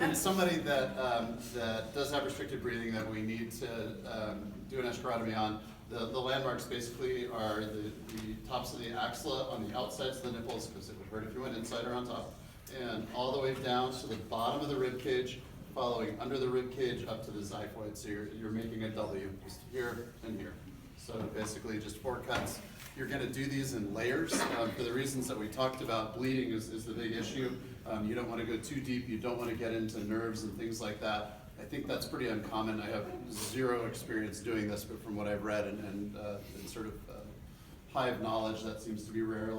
And somebody that does have restricted breathing that we need to do an escharotomy on, the landmarks basically are the tops of the axilla on the outsides of the nipples, because it would hurt if you went inside or on top, and all the way down to the bottom of the rib cage, following under the rib cage up to the xiphoid. So you're making a W, just here and here. So basically just 4 cuts. You're going to do these in layers for the reasons that we talked about. Bleeding is the big issue. You don't want to go too deep. You don't want to get into nerves and things like that. I think that's pretty uncommon. I have 0 experience doing this, but from what I've read and sort of hive knowledge, that seems to be rare,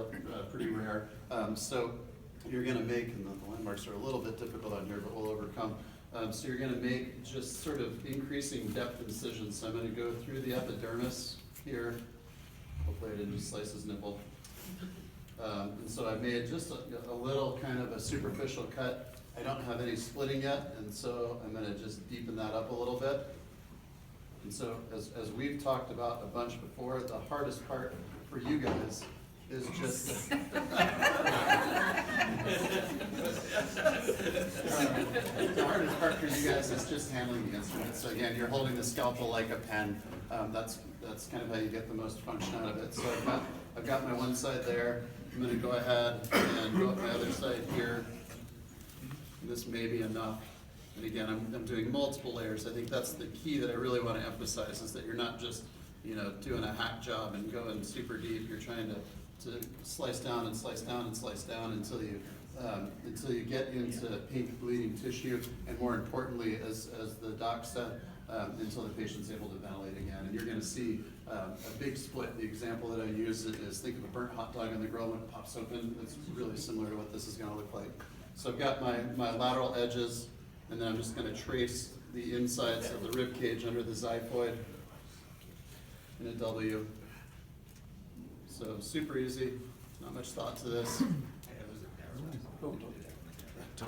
pretty rare. So you're going to make, and the landmarks are a little bit difficult on here, but we'll overcome. So you're going to make just sort of increasing depth incisions. So I'm going to go through the epidermis here. Hopefully I didn't just slice his nipple. And so I made just a little kind of a superficial cut. I don't have any splitting yet, and so I'm going to just deepen that up a little bit. And so as we've talked about a bunch before, the hardest part for you guys is just the hardest part for you guys is just handling the instrument. So again, you're holding the scalpel like a pen. That's kind of how you get the most function out of it. So I've got my one side there. I'm going to go ahead and go up my other side here. This may be enough. And again, I'm doing multiple layers. I think that's the key that I really want to emphasize, is that you're not just doing a hack job and going super deep. You're trying to slice down and slice down and slice down until you get into pink bleeding tissue, and more importantly, as the doc said, until the patient's able to ventilate again. And you're going to see a big split. The example that I use is, think of a burnt hot dog on the grill when it pops open. It's really similar to what this is going to look like. So I've got my lateral edges, and then I'm just going to trace the insides of the rib cage under the xiphoid in a W. So super easy, not much thought to this. Oh, don't do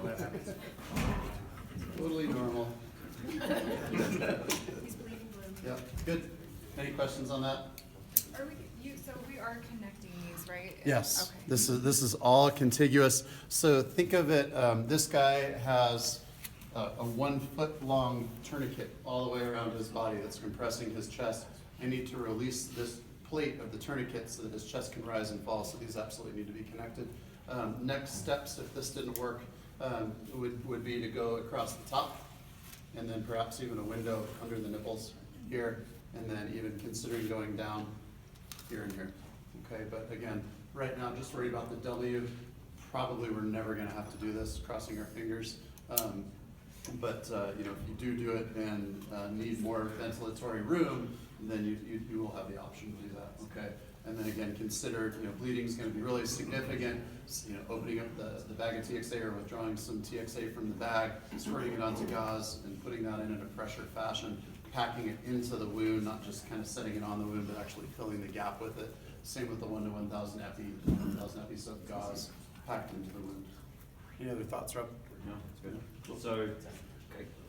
that. Totally normal. Yeah, good. Any questions on that? So we are connecting these, right? Yes. Okay. This is all contiguous. So think of it. This guy has a 1 foot long tourniquet all the way around his body that's compressing his chest. I need to release this plate of the tourniquet so that his chest can rise and fall. So these absolutely need to be connected. Next steps, if this didn't work, would be to go across the top, and then perhaps even a window under the nipples here, and then even considering going down here and here. Okay, but again, right now I'm just worried about the W. Probably we're never going to have to do this, crossing our fingers. But if you do it and need more ventilatory room, then you will have the option to do that. Okay, and then again, consider bleeding is going to be really significant. Opening up the bag of TXA or withdrawing some TXA from the bag, squirting it onto gauze, and putting that in a pressure fashion, packing it into the wound, not just kind of setting it on the wound, but actually filling the gap with it. Same with the 1 to 1,000 epi, 1,000 epi of gauze packed into the wound. Any other thoughts, Rob? No, that's good. Cool. So